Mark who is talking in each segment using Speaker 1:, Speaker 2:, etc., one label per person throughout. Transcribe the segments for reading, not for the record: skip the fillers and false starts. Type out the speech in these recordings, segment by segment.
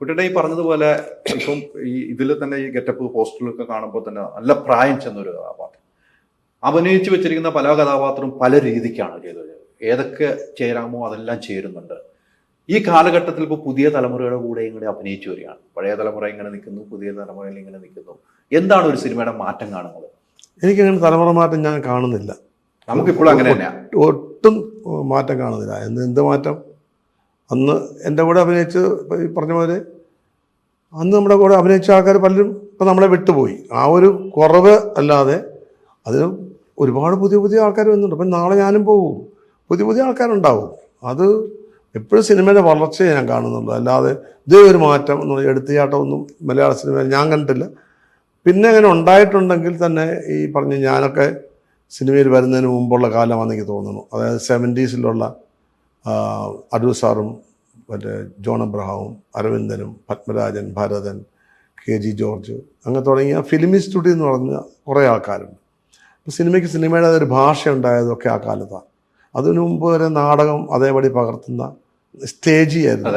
Speaker 1: കുട്ടിയുടെ ഈ പറഞ്ഞതുപോലെ ഇപ്പം ഇതിൽ തന്നെ ഈ ഗെറ്റപ്പ് പോസ്റ്ററിലൊക്കെ കാണുമ്പോൾ തന്നെ നല്ല പ്രായം ചെന്നൊരു കഥാപാത്രം അഭിനയിച്ചു വെച്ചിരിക്കുന്ന പല കഥാപാത്രവും പല രീതിക്കാണ് ചെയ്തത്. ഏതൊക്കെ ചേരാമോ അതെല്ലാം ചേരുന്നുണ്ട്. ഈ കാലഘട്ടത്തിൽ ഇപ്പോൾ പുതിയ തലമുറയുടെ കൂടെ ഇങ്ങനെ അഭിനയിച്ചു വരികയാണ്. പഴയ തലമുറ ഇങ്ങനെ നിൽക്കുന്നു, പുതിയ തലമുറയിൽ ഇങ്ങനെ നിൽക്കുന്നു. എന്താണ് ഒരു സിനിമയുടെ മാറ്റം കാണുന്നത്?
Speaker 2: എനിക്കങ്ങനെ തലമുറ മാറ്റം ഞാൻ കാണുന്നില്ല.
Speaker 1: നമുക്കിപ്പോഴും അങ്ങനെ തന്നെയാണ്,
Speaker 2: ഒട്ടും മാറ്റം കാണുന്നില്ല. എന്ത് മാറ്റം? അന്ന് എൻ്റെ കൂടെ അഭിനയിച്ച് ഈ പറഞ്ഞ പോലെ അന്ന് നമ്മുടെ കൂടെ അഭിനയിച്ച ആൾക്കാർ പലരും ഇപ്പം നമ്മളെ വിട്ടുപോയി. ആ ഒരു കുറവ് അല്ലാതെ അതിന് ഒരുപാട് പുതിയ പുതിയ ആൾക്കാർ വരുന്നുണ്ട്. അപ്പം നാളെ ഞാനും പോകും, പുതിയ പുതിയ ആൾക്കാരുണ്ടാവും. അത് എപ്പോഴും സിനിമയുടെ വളർച്ചയെ ഞാൻ കാണുന്നുള്ളൂ. അല്ലാതെ ഇതേ ഒരു മാറ്റം എന്നുള്ള എടുത്തുചാട്ടമൊന്നും മലയാള സിനിമയിൽ ഞാൻ കണ്ടിട്ടില്ല. പിന്നെ അങ്ങനെ ഉണ്ടായിട്ടുണ്ടെങ്കിൽ തന്നെ ഈ പറഞ്ഞ് ഞാനൊക്കെ സിനിമയിൽ വരുന്നതിന് മുമ്പുള്ള കാലമാണെന്ന് എനിക്ക് തോന്നുന്നു. അതായത് 70s അടൂർ സാറും മറ്റേ ജോൺ അബ്രഹാമും അരവിന്ദനും പത്മരാജൻ, ഭരതൻ, KG ജോർജ്, അങ്ങനെ തുടങ്ങിയ ഫിലിം ഇൻസ്റ്റിറ്റ്യൂട്ട് എന്ന് പറഞ്ഞ കുറേ ആൾക്കാരുണ്ട്. അപ്പോൾ സിനിമയുടെ ഒരു ഭാഷ ഉണ്ടായതൊക്കെ ആ കാലത്താണ്. അതിനു മുമ്പ് വരെ നാടകം അതേപടി പകർത്തുന്ന സ്റ്റേജിയായിരുന്നു.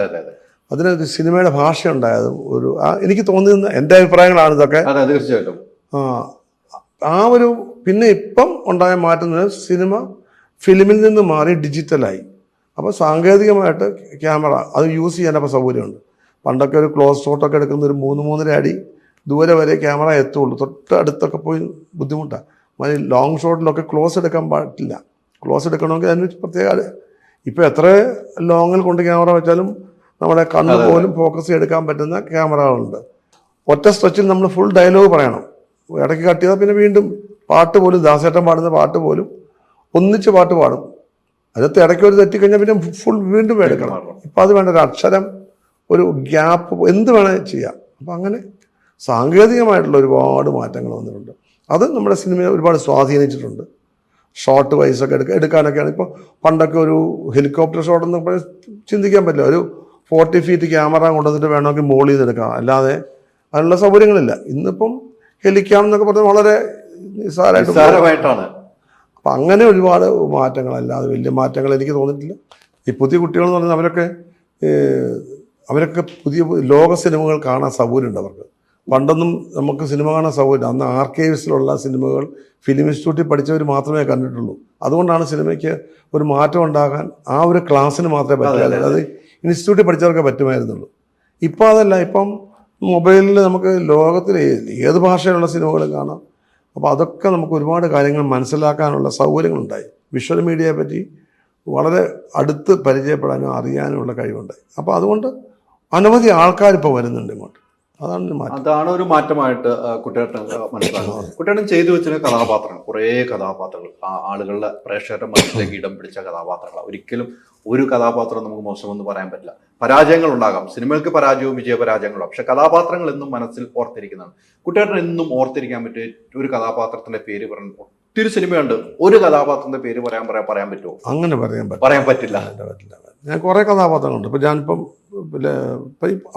Speaker 2: അതിനൊരു സിനിമയുടെ ഭാഷ ഉണ്ടായതും ഒരു എനിക്ക് തോന്നുന്ന എൻ്റെ അഭിപ്രായങ്ങളാണ് ഇതൊക്കെ.
Speaker 1: തീർച്ചയായിട്ടും
Speaker 2: ആ ഒരു പിന്നെ ഇപ്പം ഉണ്ടായ മാറ്റം സിനിമ ഫിലിമിൽ നിന്ന് മാറി ഡിജിറ്റലായി. അപ്പോൾ സാങ്കേതികമായിട്ട് ക്യാമറ അത് യൂസ് ചെയ്യാനപ്പോൾ സൗകര്യമുണ്ട്. പണ്ടൊക്കെ ഒരു ക്ലോസ് ഷോട്ടൊക്കെ എടുക്കുന്ന ഒരു 3-3.5 അടി ദൂരെ വരെ ക്യാമറ എത്തുള്ളൂ. തൊട്ടടുത്തൊക്കെ പോയി ബുദ്ധിമുട്ടാണ്. ലോങ് ഷോട്ടിലൊക്കെ ക്ലോസ് എടുക്കാൻ പാടില്ല. ക്ലോസ് എടുക്കണമെങ്കിൽ അതിന് പ്രത്യേക ഇപ്പോൾ എത്ര ലോങ്ങിൽ കൊണ്ട് ക്യാമറ വെച്ചാലും നമ്മുടെ കണ്ണ് പോലും ഫോക്കസ് എടുക്കാൻ പറ്റുന്ന ക്യാമറകളുണ്ട്. ഒറ്റ സ്ട്രെച്ചിൽ നമ്മൾ ഫുൾ ഡയലോഗ് പറയണം. ഇടയ്ക്ക് കട്ട് ചെയ്താൽ പിന്നെ വീണ്ടും പാട്ട് പോലും ദാസേട്ടൻ പാടുന്ന പാട്ട് പോലും ഒന്നിച്ച് പാട്ട് പാടും. അതിനകത്ത് ഇടയ്ക്ക് ഒരു തെറ്റിക്കഴിഞ്ഞാൽ പിന്നെ ഫുൾ വീണ്ടും എടുക്കണം. ഇപ്പം അത് വേണ്ട, ഒരു അക്ഷരം, ഒരു ഗ്യാപ്പ്, എന്ത് വേണേൽ ചെയ്യാം. അപ്പം അങ്ങനെ സാങ്കേതികമായിട്ടുള്ള ഒരുപാട് മാറ്റങ്ങൾ വന്നിട്ടുണ്ട്. അത് നമ്മുടെ സിനിമയെ ഒരുപാട് സ്വാധീനിച്ചിട്ടുണ്ട്. ഷോർട്ട് വൈസൊക്കെ എടുക്കാനൊക്കെയാണ്. ഇപ്പോൾ പണ്ടൊക്കെ ഒരു ഹെലികോപ്റ്റർ ഷോട്ട് എന്ന് ചിന്തിക്കാൻ പറ്റില്ല. ഒരു 40 ഫീറ്റ് ക്യാമറ കൊണ്ടുവന്നിട്ട് വേണമെങ്കിൽ മോളിൽ നിന്ന് എടുക്കാം. അല്ലാതെ അതിനുള്ള സൗകര്യങ്ങളില്ല. ഇന്നിപ്പം ഹെലിക്യാം എന്നൊക്കെ പറഞ്ഞാൽ വളരെ നിസ്സാരമായിട്ടാണ്. അപ്പം അങ്ങനെ ഒരുപാട് മാറ്റങ്ങളല്ലാതെ വലിയ മാറ്റങ്ങൾ എനിക്ക് തോന്നിയിട്ടില്ല. ഈ പുതിയ കുട്ടികളെന്ന് പറഞ്ഞാൽ അവരൊക്കെ പുതിയ ലോക സിനിമകൾ കാണാൻ സൗകര്യമുണ്ട് അവർക്ക്. പണ്ടൊന്നും നമുക്ക് സിനിമ കാണാൻ സൗകര്യം. അന്ന് ആർക്കൈവ്സിലുള്ള സിനിമകൾ ഫിലിം ഇൻസ്റ്റിറ്റ്യൂട്ടിൽ പഠിച്ചവർ മാത്രമേ കണ്ടിട്ടുള്ളൂ. അതുകൊണ്ടാണ് സിനിമയ്ക്ക് ഒരു മാറ്റം ഉണ്ടാകാൻ ആ ഒരു ക്ലാസ്സിന് മാത്രമേ പറ്റില്ല. അത് ഇൻസ്റ്റിറ്റ്യൂട്ടിൽ പഠിച്ചവർക്ക് പറ്റുമായിരുന്നുള്ളൂ. ഇപ്പോൾ അതല്ല. ഇപ്പം മൊബൈലിൽ നമുക്ക് ലോകത്തിലെ ഏത് ഭാഷയിലുള്ള സിനിമകളും കാണാം. അപ്പോൾ അതൊക്കെ നമുക്ക് ഒരുപാട് കാര്യങ്ങൾ മനസ്സിലാക്കാനുള്ള സൗകര്യങ്ങളുണ്ടായി. വിഷ്വൽ മീഡിയയെ പറ്റി വളരെ അടുത്ത് പരിചയപ്പെടാനും അറിയാനുമുള്ള കഴിവുണ്ടായി. അപ്പോൾ അതുകൊണ്ട് അനവധി ആൾക്കാർ ഇപ്പോൾ വരുന്നുണ്ട് ഇങ്ങോട്ട്.
Speaker 1: അതാണ് ഒരു മാറ്റമായിട്ട് കുട്ടിയേട്ടൻ മനസ്സിലാക്കുന്നത്. കുട്ടിയേട്ടൻ ചെയ്തു വെച്ച കഥാപാത്രങ്ങൾ, കുറേ കഥാപാത്രങ്ങൾ ആളുകളുടെ പ്രേക്ഷകരുടെ മനസ്സിലേക്ക് ഇടം പിടിച്ച കഥാപാത്രങ്ങൾ. ഒരിക്കലും ഒരു കഥാപാത്രം നമുക്ക് മോശമെന്ന് പറയാൻ പറ്റില്ല. പരാജയങ്ങൾ ഉണ്ടാകാം, സിനിമകൾക്ക് പരാജയവും വിജയപരാജയങ്ങളും, പക്ഷെ കഥാപാത്രങ്ങൾ എന്നും മനസ്സിൽ ഓർത്തിരിക്കുന്നതാണ്. കുട്ടിയേട്ടൻ എന്നും ഓർത്തിരിക്കാൻ പറ്റിയ ഒരു കഥാപാത്രത്തിന്റെ പേര് പറഞ്ഞു. ഒത്തിരി സിനിമയുണ്ട്, ഒരു കഥാപാത്രത്തിന്റെ പേര് പറയാൻ പറ്റുമോ? അങ്ങനെ പറയാൻ പറ്റില്ല.
Speaker 2: ഞാൻ കുറെ കഥാപാത്രങ്ങളുണ്ട്. ഇപ്പൊ ഞാനിപ്പം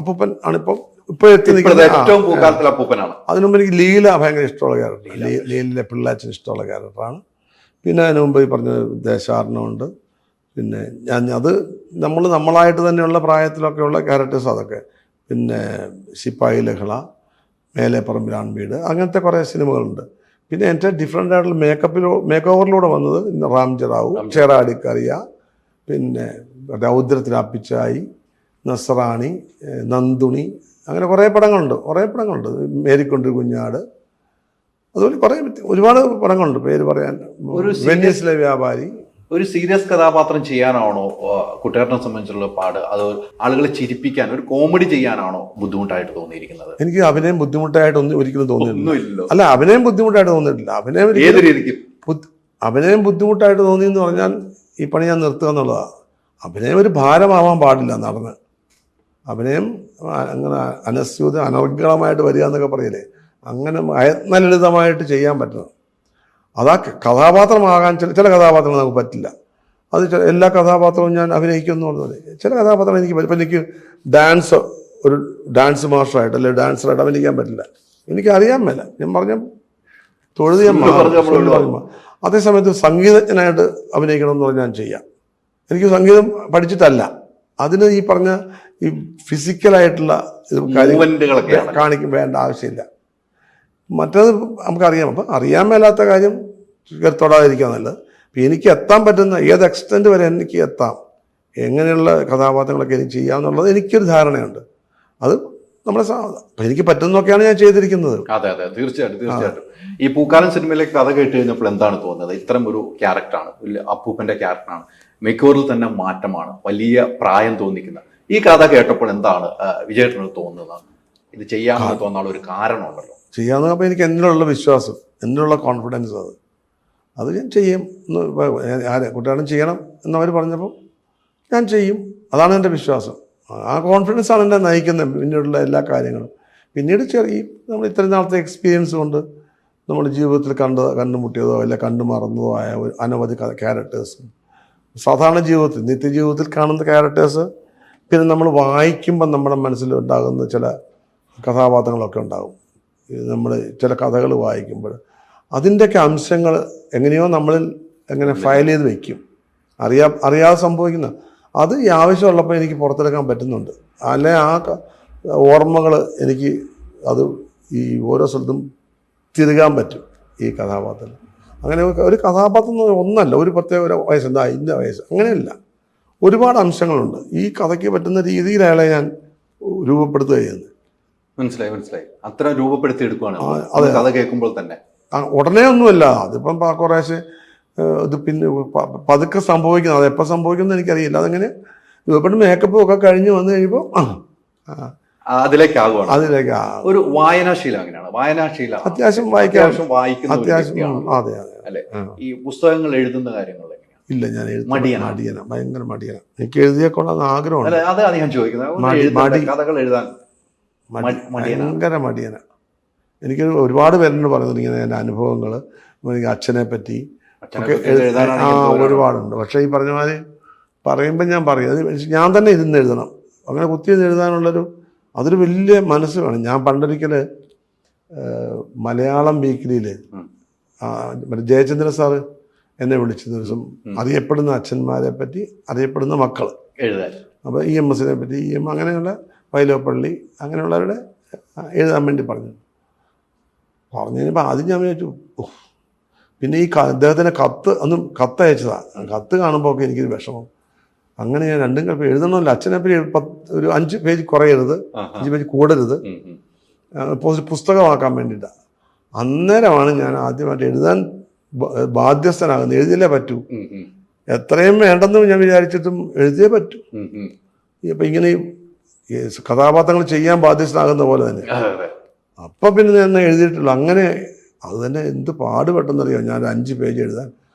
Speaker 2: അപ്പൂപ്പൻ ആണിപ്പം ഇപ്പൊ
Speaker 1: ഏറ്റവും പൂക്കാലത്തിൽ അപ്പൂപ്പനാണ്.
Speaker 2: അതിനുമുമ്പ് എനിക്ക് ലീല ഭയങ്കര ഇഷ്ടമുള്ള ക്യാരക്ടർ. ലീലിലെ പിള്ളാച്ചൻ ഇഷ്ടമുള്ള ക്യാരക്ടറാണ്. പിന്നെ അതിനു മുമ്പ് ഈ പറഞ്ഞ ദേശാടനമുണ്ട്. പിന്നെ അത് നമ്മളായിട്ട് തന്നെയുള്ള പ്രായത്തിലൊക്കെയുള്ള ക്യാരക്ടേഴ്സ് അതൊക്കെ. പിന്നെ ശിപ്പായി ലഹള, മേലെ പറമ്പിലാൺ വീട്, അങ്ങനത്തെ കുറേ സിനിമകളുണ്ട്. പിന്നെ എൻ്റെ ഡിഫറെൻ്റ് ആയിട്ടുള്ള മേക്ക് ഓവറിലൂടെ വന്നത് റാംജറാവു, ചേറാടിക്കറിയ, പിന്നെ രൗദ്രത്തിൽ അപ്പിച്ചായി, നസ്രാണി, നന്ദുണി, അങ്ങനെ കുറേ പടങ്ങളുണ്ട്. മേരിക്കൊണ്ടൊരു കുഞ്ഞാട്, അതുപോലെ ഒരുപാട് പടങ്ങളുണ്ട് പേര് പറയാൻ. വെനീസിലെ വ്യാപാരി.
Speaker 1: ഒരു സീരിയസ് കഥാപാത്രം ചെയ്യാനാണോ കുട്ടിയേട്ടനെ സംബന്ധിച്ചുള്ള പാട്? അത് ആളുകളെ ചിരിപ്പിക്കാൻ, ഒരു കോമഡി ചെയ്യാനാണോ ബുദ്ധിമുട്ടായിട്ട് തോന്നിയിരിക്കുന്നത്?
Speaker 2: എനിക്ക് അഭിനയം ബുദ്ധിമുട്ടായിട്ട് ഒരിക്കലും തോന്നിയിട്ടില്ല. അല്ല, അഭിനയം ബുദ്ധിമുട്ടായിട്ട് തോന്നിയിട്ടില്ല.
Speaker 1: ഏത് രീതിക്ക്
Speaker 2: അഭിനയം ബുദ്ധിമുട്ടായിട്ട് തോന്നിയെന്ന് പറഞ്ഞാൽ ഈ പണി ഞാൻ നിർത്തുക എന്നുള്ളതാണ്. അഭിനയം ഒരു ഭാരമാവാൻ പാടില്ല. നടന്ന് അഭിനയം അങ്ങനെ അനർഗളമായിട്ട് വരിക എന്നൊക്കെ പറയില്ലേ, അങ്ങനെ ലളിതമായിട്ട് ചെയ്യാൻ പറ്റണം. അതാ കഥാപാത്രമാകാൻ ചില കഥാപാത്രങ്ങൾ നമുക്ക് പറ്റില്ല. അത് എല്ലാ കഥാപാത്രവും ഞാൻ അഭിനയിക്കുന്നു എന്നുള്ളത്. ചില കഥാപാത്രങ്ങൾ എനിക്ക് ഒരു ഡാൻസ് മാസ്റ്ററായിട്ട് അല്ലെങ്കിൽ ഡാൻസറായിട്ട് അഭിനയിക്കാൻ പറ്റില്ല. എനിക്കറിയാൻ മേല. ഞാൻ പറഞ്ഞ തൊഴുത് അതേസമയത്ത് സംഗീതജ്ഞനായിട്ട് അഭിനയിക്കണമെന്ന് പറഞ്ഞാൽ ഞാൻ ചെയ്യാം. എനിക്ക് സംഗീതം പഠിച്ചിട്ടല്ല, അതിന് ഈ പറഞ്ഞ ഈ ഫിസിക്കലായിട്ടുള്ള
Speaker 1: മൂവ്മെന്റുകളൊക്കെയാണ്.
Speaker 2: കാണിക്കും വേണ്ട ആവശ്യമില്ല. മറ്റേത് നമുക്കറിയാം. അപ്പം അറിയാൻ മേലാത്ത കാര്യം തൊടാതിരിക്കുക നല്ലത്. അപ്പം എനിക്ക് എത്താൻ പറ്റുന്ന ഏത് എക്സ്റ്റെൻറ്റ് വരെ എനിക്ക് എത്താം, എങ്ങനെയുള്ള കഥാപാത്രങ്ങളൊക്കെ എനിക്ക് ചെയ്യാമെന്നുള്ളത് എനിക്കൊരു ധാരണയുണ്ട്. അത് നമ്മളെ അപ്പം എനിക്ക് പറ്റുന്നതൊക്കെയാണ് ഞാൻ ചെയ്തിരിക്കുന്നത്.
Speaker 1: അതെ അതെ, തീർച്ചയായിട്ടും. ഈ പൂക്കാലം സിനിമയിലേക്ക് കഥ കേട്ട് കഴിഞ്ഞപ്പോൾ എന്താണ് തോന്നുന്നത്? ഇത്തരം ഒരു ക്യാരക്ടറാണ്, അപ്പൂപ്പന്റെ ക്യാരക്ടറാണ്, മിക്കവരിൽ തന്നെ മാറ്റമാണ്, വലിയ പ്രായം തോന്നിക്കുന്ന ഈ കഥ കേട്ടപ്പോൾ എന്താണ് വിജയേട്ടന് തോന്നുന്നത്? ഇത് ചെയ്യാമെന്ന് തോന്നാനുള്ള ഒരു കാരണമുണ്ടല്ലോ.
Speaker 2: ചെയ്യാന്ന് പറഞ്ഞപ്പോൾ എനിക്ക് എന്നിലുള്ള വിശ്വാസം, എന്നിലുള്ള കോൺഫിഡൻസ്, അത് ഞാൻ ചെയ്യും. കുട്ടികളും ചെയ്യണം എന്നവർ പറഞ്ഞപ്പോൾ ഞാൻ ചെയ്യും. അതാണ് എൻ്റെ വിശ്വാസം. ആ കോൺഫിഡൻസാണ് എന്നെ നയിക്കുന്നത് പിന്നീടുള്ള എല്ലാ കാര്യങ്ങളും. പിന്നീട് നമ്മൾ ഇത്രയും നാളത്തെ എക്സ്പീരിയൻസ് കൊണ്ട് നമ്മൾ ജീവിതത്തിൽ കണ്ടുമുട്ടിയതോ അല്ല കണ്ടു മറന്നതോ ആയ അനവധി ക്യാരക്ടേഴ്സ്, സാധാരണ ജീവിതത്തിൽ നിത്യജീവിതത്തിൽ കാണുന്ന ക്യാരക്ടേഴ്സ്, പിന്നെ നമ്മൾ വായിക്കുമ്പോൾ നമ്മുടെ മനസ്സിലുണ്ടാകുന്ന ചില കഥാപാത്രങ്ങളൊക്കെ ഉണ്ടാകും. നമ്മൾ ചില കഥകൾ വായിക്കുമ്പോൾ അതിൻ്റെയൊക്കെ അംശങ്ങൾ എങ്ങനെയോ നമ്മളിൽ എങ്ങനെ ഫയൽ ചെയ്ത് വയ്ക്കും, അറിയാതെ സംഭവിക്കുന്ന അത് ഈ ആവശ്യമുള്ളപ്പോൾ എനിക്ക് പുറത്തെടുക്കാൻ പറ്റുന്നുണ്ട്. അല്ലെ ആ ഓർമ്മകൾ എനിക്ക് അത് ഈ ഓരോ സ്ഥലത്തും തിരുകാൻ പറ്റും ഈ കഥാപാത്രം. അങ്ങനെ ഒരു കഥാപാത്രം ഒന്നല്ല, ഒരു പ്രത്യേക ഒരു വയസ്സ്, എന്താ ഇന്ന വയസ്സ്, അങ്ങനെയല്ല. ഒരുപാട് അംശങ്ങളുണ്ട്. ഈ കഥയ്ക്ക് പറ്റുന്ന രീതിയിൽ അയാളെ ഞാൻ രൂപപ്പെടുത്തുക ചെയ്യുന്നത്.
Speaker 1: മനസ്സിലായി. അത്ര രൂപപ്പെടുത്തി എടുക്കുകയാണ് കഥ കേൾക്കുമ്പോൾ തന്നെ.
Speaker 2: ഉടനെ ഒന്നുമല്ല, അതിപ്പം കുറേശ്ശെ ഇത് പിന്നെ പതുക്കെ സംഭവിക്കുന്നത്. അതെപ്പോൾ സംഭവിക്കുന്നത് എനിക്കറിയില്ല. അതങ്ങനെ രൂപപ്പെട്ട് മേക്കപ്പും ഒക്കെ കഴിഞ്ഞ് വന്നു കഴിയുമ്പോൾ
Speaker 1: അതിലേക്ക് ഒരു വായനാശീലം അങ്ങനെയാണ്. വായനാശീലം
Speaker 2: അത്യാവശ്യം
Speaker 1: വായിക്കുന്ന
Speaker 2: അതെ
Speaker 1: അല്ലെ? ഈ പുസ്തകങ്ങൾ എഴുതുന്ന കാര്യങ്ങൾ
Speaker 2: ഇല്ല, ഞാൻ മടിയന, ഭയങ്കര മടിയന. എനിക്ക് എഴുതിയേക്കൊള്ളാൻ ആഗ്രഹമുണ്ട്.
Speaker 1: അതാണ് ഞാൻ ചോദിക്കുന്നത്. കഥകൾ എഴുതാൻ
Speaker 2: ഭയങ്കര മടിയന. എനിക്ക് ഒരുപാട് പേരെന്നോട് പറയുന്നുണ്ട് ഇങ്ങനെ എൻ്റെ അനുഭവങ്ങൾ, അച്ഛനെ പറ്റി ഒക്കെ ഒരുപാടുണ്ട്. പക്ഷേ ഈ പറഞ്ഞ മാതിരി പറയുമ്പോൾ ഞാൻ പറയും, അത് ഞാൻ തന്നെ ഇരുന്ന് എഴുതണം. അങ്ങനെ കുത്തിയിരുന്ന് എഴുതാനുള്ളൊരു അതൊരു വലിയ മനസ്സ് വേണം. ഞാൻ പണ്ടൊരിക്കൽ മലയാളം വീക്കിലിയിൽ ജയചന്ദ്രൻ സാറ് എന്നെ വിളിച്ച ദിവസം അറിയപ്പെടുന്ന അച്ഛന്മാരെ പറ്റി അറിയപ്പെടുന്ന മക്കൾ
Speaker 1: എഴുതാൻ,
Speaker 2: അപ്പോൾ EMS പറ്റി അങ്ങനെയുള്ള വൈലോപ്പള്ളി അങ്ങനെയുള്ളവരുടെ എഴുതാൻ വേണ്ടി പറഞ്ഞു കഴിഞ്ഞപ്പോൾ ആദ്യം ഞാൻ വിചാരിച്ചു. പിന്നെ ഈ അദ്ദേഹത്തിന് കത്ത് അയച്ചതാണ്. കത്ത് കാണുമ്പോൾ ഒക്കെ എനിക്കൊരു വിഷമം. അങ്ങനെ ഞാൻ രണ്ടും കൽപ്പം എഴുതണമല്ലോ, അച്ഛനെ പറ്റി ഒരു 5 പേജ് കുറയരുത്, 5 പേജ് കൂടരുത്, പുസ്തകമാക്കാൻ വേണ്ടിയിട്ടാണ്. അന്നേരമാണ് ഞാൻ ആദ്യമായിട്ട് എഴുതാൻ ബാധ്യസ്ഥനാകുന്നത്. എഴുതിയല്ലേ പറ്റൂ, എത്രയും വേണ്ടെന്ന് ഞാൻ വിചാരിച്ചിട്ടും എഴുതിയേ പറ്റൂ. ഇപ്പം ഇങ്ങനെ കഥാപാത്രങ്ങൾ ചെയ്യാൻ ബാധ്യസ്ഥനാകുന്ന പോലെ തന്നെ. അപ്പം പിന്നെ ഞാൻ എഴുതിയിട്ടുള്ളൂ. അങ്ങനെ അത് തന്നെ എന്ത് പാടുപെട്ടെന്നറിയോ ഞാൻ 5 പേജ് എഴുതാൻ.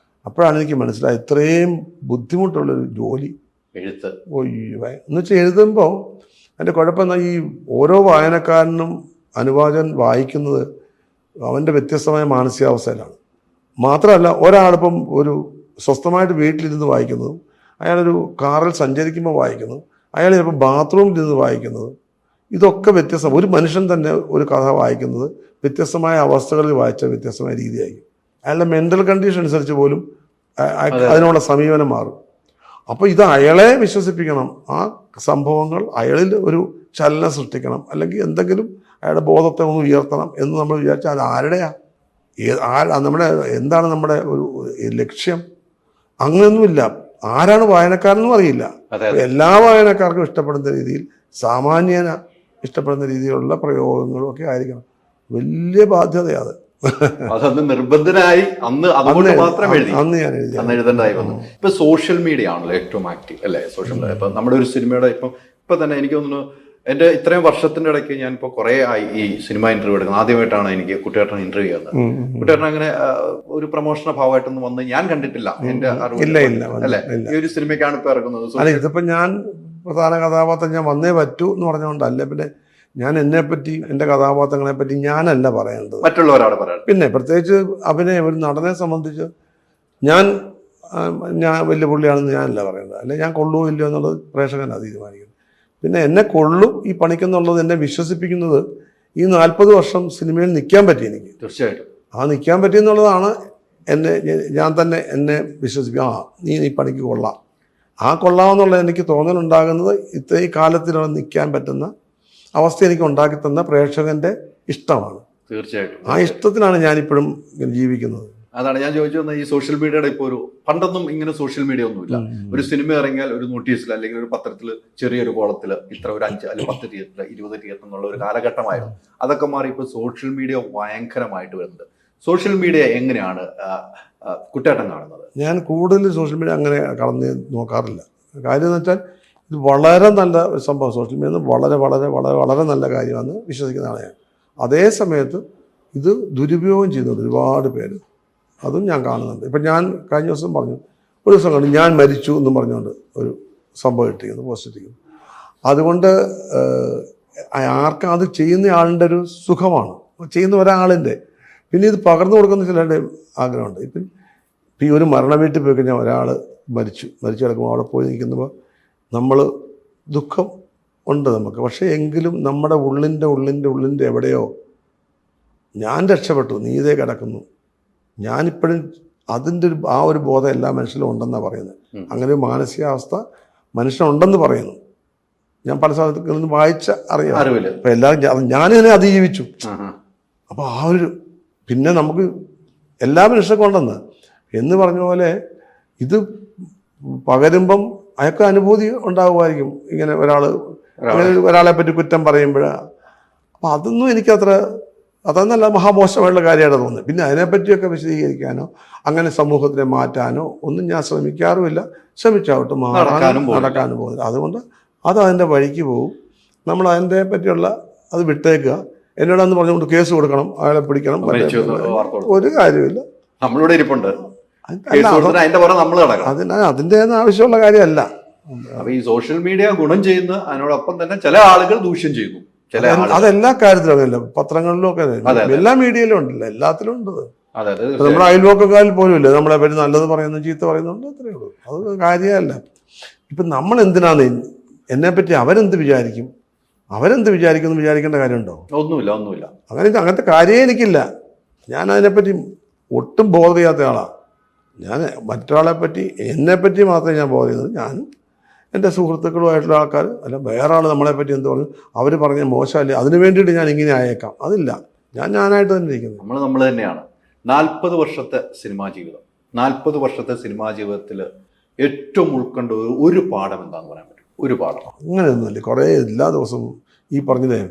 Speaker 2: അപ്പോഴാണ് എനിക്ക് മനസ്സിലായത് ഇത്രയും ബുദ്ധിമുട്ടുള്ളൊരു ജോലി
Speaker 1: എഴുത്ത്.
Speaker 2: എന്ന് വെച്ചാൽ എഴുതുമ്പോൾ അതിൻ്റെ കുഴപ്പമെന്നാൽ ഈ ഓരോ വായനക്കാരനും അനുവാചകൻ വായിക്കുന്നത് അവൻ്റെ വ്യത്യസ്തമായ മാനസികാവസ്ഥയിലാണ്. മാത്രമല്ല ഒരാളിപ്പം ഒരു സ്വസ്ഥമായിട്ട് വീട്ടിലിരുന്ന് വായിക്കുന്നതും അയാളൊരു കാറിൽ സഞ്ചരിക്കുമ്പോൾ വായിക്കുന്നതും അയാൾ ചിലപ്പോൾ ബാത്റൂമിൽ ഇരുന്ന് വായിക്കുന്നതും ഇതൊക്കെ വ്യത്യസ്തം. ഒരു മനുഷ്യൻ തന്നെ ഒരു കഥ വായിക്കുന്നത് വ്യത്യസ്തമായ അവസ്ഥകളിൽ വായിച്ച വ്യത്യസ്തമായ രീതിയായിരിക്കും. അയാളുടെ മെൻ്റൽ കണ്ടീഷൻ അനുസരിച്ച് പോലും അതിനുള്ള സമീപനം മാറും. അപ്പോൾ ഇത് അയാളെ വിശ്വസിപ്പിക്കണം, ആ സംഭവങ്ങൾ അയാളിൽ ഒരു ചലനം സൃഷ്ടിക്കണം, അല്ലെങ്കിൽ എന്തെങ്കിലും അയാളുടെ ബോധത്തെ ഒന്ന് ഉയർത്തണം എന്ന് നമ്മൾ വിചാരിച്ചാൽ അത് ആരുടെയാ, നമ്മുടെ എന്താണ് നമ്മുടെ ഒരു ലക്ഷ്യം? അങ്ങനെയൊന്നുമില്ല. ആരാണ് വായനക്കാരെന്നും അറിയില്ല. എല്ലാ വായനക്കാർക്കും ഇഷ്ടപ്പെടുന്ന രീതിയിൽ, സാമാന്യന ഇഷ്ടപ്പെടുന്ന രീതിയിലുള്ള പ്രയോഗങ്ങളും ഒക്കെ ആയിരിക്കണം. വലിയ ബാധ്യതയാണ്.
Speaker 1: അതൊന്ന് നിർബന്ധനായി അതുകൊണ്ട് മാത്രം
Speaker 2: അന്ന് ഞാൻ
Speaker 1: എഴുതേണ്ടതായി വന്നു. ഇപ്പൊ സോഷ്യൽ മീഡിയ ആണല്ലോ ഏറ്റവും ആക്റ്റീവ് അല്ലേ? സോഷ്യൽ മീഡിയ ഇപ്പൊ നമ്മുടെ ഒരു സിനിമയുടെ ഇപ്പൊ തന്നെ എനിക്ക് തോന്നുന്നു എന്റെ ഇത്രയും വർഷത്തിന്റെ ഇടയ്ക്ക് ഞാൻ ഇപ്പൊ കുറെ ആയി ഈ സിനിമ ഇന്റർവ്യൂ എടുക്കുന്നത്. ആദ്യമായിട്ടാണ് എനിക്ക് കുട്ടിയേട്ടൻ ഇന്റർവ്യൂ ചെയ്യുന്നത്. കുട്ടിയേട്ടൻ അങ്ങനെ ഒരു പ്രൊമോഷണൽ ഭാഗമായിട്ടൊന്നും വന്ന് ഞാൻ കണ്ടിട്ടില്ല. എന്റെ അല്ലേ ഈ ഒരു സിനിമയ്ക്കാണ് ഇപ്പൊ ഇറങ്ങുന്നത്.
Speaker 2: ഇതിപ്പോ ഞാൻ പ്രധാന കഥാപാത്രം ഞാൻ വന്നേ പറ്റൂ എന്ന് പറഞ്ഞുകൊണ്ടല്ല. പിന്നെ ഞാൻ എന്നെപ്പറ്റി, എൻ്റെ കഥാപാത്രങ്ങളെ പറ്റി ഞാനല്ല പറയേണ്ടത്,
Speaker 1: മറ്റുള്ളവരാണ് പറയുന്നത്.
Speaker 2: പിന്നെ പ്രത്യേകിച്ച് ഒരു നടനെ സംബന്ധിച്ച് ഞാൻ വലിയ പുള്ളിയാണെന്ന് ഞാനല്ല പറയേണ്ടത്. അല്ലെ ഞാൻ കൊള്ളുമോ ഇല്ലയോ എന്നുള്ളത് പ്രേക്ഷകനാണ് തീരുമാനിക്കുന്നത്. പിന്നെ എന്നെ കൊള്ളും ഈ പണിക്കെന്നുള്ളത് എന്നെ വിശ്വസിപ്പിക്കുന്നത് ഈ 40 വർഷം സിനിമയിൽ നിൽക്കാൻ പറ്റി എനിക്ക്.
Speaker 1: തീർച്ചയായിട്ടും
Speaker 2: ആ നിൽക്കാൻ പറ്റിയെന്നുള്ളതാണ് ഞാൻ തന്നെ എന്നെ വിശ്വസിപ്പിക്കുക. നീ പണിക്ക് കൊള്ളാം ആ കൊള്ളാമെന്നുള്ള എനിക്ക് തോന്നലുണ്ടാകുന്നത് ഈ കാലത്തിലാണ് നിൽക്കാൻ പറ്റുന്ന അവസ്ഥ എനിക്ക് ഉണ്ടാക്കി തന്ന പ്രേക്ഷകന്റെ ഇഷ്ടമാണ്.
Speaker 1: തീർച്ചയായിട്ടും
Speaker 2: ആ ഇഷ്ടത്തിലാണ് ഞാനിപ്പോഴും ജീവിക്കുന്നത്.
Speaker 1: അതാണ് ഞാൻ ചോദിച്ചു വന്നത്. ഈ സോഷ്യൽ മീഡിയയുടെ ഇപ്പോൾ ഒരു പണ്ടൊന്നും ഇങ്ങനെ സോഷ്യൽ മീഡിയ ഒന്നുമില്ല. ഒരു സിനിമ ഇറങ്ങിയാൽ ഒരു നോട്ടീസിൽ അല്ലെങ്കിൽ ഒരു പത്രത്തിൽ ചെറിയൊരു കോളത്തിൽ ഇത്ര ഒരു 5 അല്ലെങ്കിൽ 10 തിയേറ്റർ 20 തിയേറ്റർ എന്നുള്ള ഒരു കാലഘട്ടമായിരുന്നു. അതൊക്കെ മാറി ഇപ്പോൾ സോഷ്യൽ മീഡിയ ഭയങ്കരമായിട്ട് വരുന്നുണ്ട്. സോഷ്യൽ മീഡിയ എങ്ങനെയാണ് കുട്ടേട്ടൻ കാണുന്നത്?
Speaker 2: ഞാൻ കൂടുതൽ സോഷ്യൽ മീഡിയ അങ്ങനെ കടന്ന് നോക്കാറില്ല. കാര്യം എന്ന് വെച്ചാൽ ഇത് വളരെ നല്ല സംഭവം. സോഷ്യൽ മീഡിയ വളരെ വളരെ വളരെ വളരെ നല്ല കാര്യമാണ് വിശ്വസിക്കുന്നതാണ് ഞാൻ. അതേ സമയത്ത് ഇത് ദുരുപയോഗം ചെയ്യുന്നുണ്ട് ഒരുപാട് പേര്. അതും ഞാൻ കാണുന്നുണ്ട്. ഇപ്പം ഞാൻ കഴിഞ്ഞ ദിവസം പറഞ്ഞു, ഒരു ദിവസം കണ്ടു ഞാൻ മരിച്ചു എന്നും പറഞ്ഞുകൊണ്ട് ഒരു സംഭവം ഇട്ടിരിക്കുന്നു, പോസ്റ്റ് ഇട്ടിരിക്കുന്നു. അതുകൊണ്ട് ആർക്കും അത് ചെയ്യുന്ന ആളിൻ്റെ ഒരു സുഖമാണ്, ചെയ്യുന്ന ഒരാളിൻ്റെ. പിന്നെ ഇത് പകർന്നു കൊടുക്കുന്ന ചിലരുടെ ആഗ്രഹമുണ്ട്. ഇപ്പം ഈ ഒരു മരണ വീട്ടിൽ പോയി കഴിഞ്ഞാൽ ഒരാൾ മരിച്ചു കിടക്കുമ്പോൾ അവിടെ പോയി നിൽക്കുമ്പോൾ നമ്മൾ ദുഃഖം ഉണ്ട് നമുക്ക്. പക്ഷേ എങ്കിലും നമ്മുടെ ഉള്ളിൻ്റെ എവിടെയോ ഞാൻ രക്ഷപ്പെട്ടു, നീ ഇതേ കിടക്കുന്നു, ഞാനിപ്പോഴും അതിൻ്റെ ആ ഒരു ബോധം എല്ലാ മനുഷ്യരും ഉണ്ടെന്നാണ് പറയുന്നത്. അങ്ങനെ ഒരു മാനസികാവസ്ഥ മനുഷ്യനുണ്ടെന്ന് പറയുന്നു. ഞാൻ പല സ്ഥലത്തിൽ നിന്ന് വായിച്ച അറിയാം. അപ്പം എല്ലാവരും ഞാനിതിനെ അതിജീവിച്ചു. അപ്പോൾ ആ ഒരു പിന്നെ നമുക്ക് എല്ലാ മനുഷ്യർക്കും ഉണ്ടെന്ന് എന്ന് പറഞ്ഞ പോലെ ഇത് പകരുമ്പം അയാൾക്ക് അനുഭൂതി ഉണ്ടാകുമായിരിക്കും. ഇങ്ങനെ ഒരാളെ പറ്റി കുറ്റം പറയുമ്പോൾ. അപ്പം അതൊന്നും എനിക്കത്ര അതൊന്നല്ല, മഹാമോശമായിട്ടുള്ള കാര്യമായിട്ട് തോന്നുന്നത്. പിന്നെ അതിനെപ്പറ്റിയൊക്കെ വിശദീകരിക്കാനോ അങ്ങനെ സമൂഹത്തിനെ മാറ്റാനോ ഒന്നും ഞാൻ ശ്രമിക്കാറുമില്ല. ശ്രമിച്ചാവട്ടെ നടക്കാനും പോകുന്നില്ല. അതുകൊണ്ട് അത് അതിൻ്റെ വഴിക്ക് പോകും. നമ്മൾ അതിൻ്റെ പറ്റിയുള്ള അത് വിട്ടേക്കുക. എന്നോടന്ന് പറഞ്ഞുകൊണ്ട് കേസ് കൊടുക്കണം, അയാളെ പിടിക്കണം, ഒരു കാര്യമില്ല.
Speaker 1: നമ്മളിവിടെ ഇരിപ്പുണ്ട്,
Speaker 2: അതിൻ്റെ ആവശ്യമുള്ള കാര്യമല്ല.
Speaker 1: അപ്പൊ ഈ സോഷ്യൽ മീഡിയ ഗുണം ചെയ്യുന്ന അതിനോടൊപ്പം തന്നെ ചില ആളുകൾ ദൂഷ്യം ചെയ്യുന്നു.
Speaker 2: അതെല്ലാ കാര്യത്തിലും അങ്ങനെയല്ല, പത്രങ്ങളിലും ഒക്കെ എല്ലാ മീഡിയയിലും ഉണ്ടല്ലോ, എല്ലാത്തിലും ഉണ്ട്. നമ്മുടെ അയൽവക്കക്കാരിൽ പോലും ഇല്ല നമ്മളെ പറ്റി നല്ലത് പറയുന്നു, ചീത്ത പറയുന്നുണ്ട്, അത്രയേ ഉള്ളൂ. അത് കാര്യമല്ല. ഇപ്പം നമ്മൾ എന്തിനാണ് എന്നെപ്പറ്റി അവരെന്ത് വിചാരിക്കും എന്ന് വിചാരിക്കേണ്ട കാര്യമുണ്ടോ?
Speaker 1: ഒന്നുമില്ല.
Speaker 2: അങ്ങനത്തെ കാര്യമേ എനിക്കില്ല. ഞാൻ അതിനെപ്പറ്റി ഒട്ടും ബോധ ചെയ്യാത്ത ആളാണ്. ഞാൻ മറ്റൊരാളെ പറ്റി എന്നെപ്പറ്റി മാത്രമേ ഞാൻ ബോധ ചെയ്യുന്നത്. ഞാനും എൻ്റെ സുഹൃത്തുക്കളുമായിട്ടുള്ള ആൾക്കാർ, അല്ല വേറെ ആൾ നമ്മളെപ്പറ്റി എന്ത് പറഞ്ഞു, അവർ പറഞ്ഞ മോശമല്ലേ, അതിന് വേണ്ടിയിട്ട് ഞാൻ ഇങ്ങനെ ആയേക്കാം. അതില്ല, ഞാനായിട്ട് തന്നെ ഇരിക്കുന്നു.
Speaker 1: നമ്മൾ തന്നെയാണ്. 40 വർഷത്തെ സിനിമാ ജീവിതം, 40 വർഷത്തെ സിനിമാ ജീവിതത്തിൽ ഏറ്റവും ഉൾക്കൊണ്ട ഒരു പാഠം എന്താണെന്ന് പറയാൻ പറ്റും? ഒരു പാഠം
Speaker 2: അങ്ങനെയൊന്നുമില്ല. കുറേ എല്ലാ ദിവസവും ഈ പറഞ്ഞതേ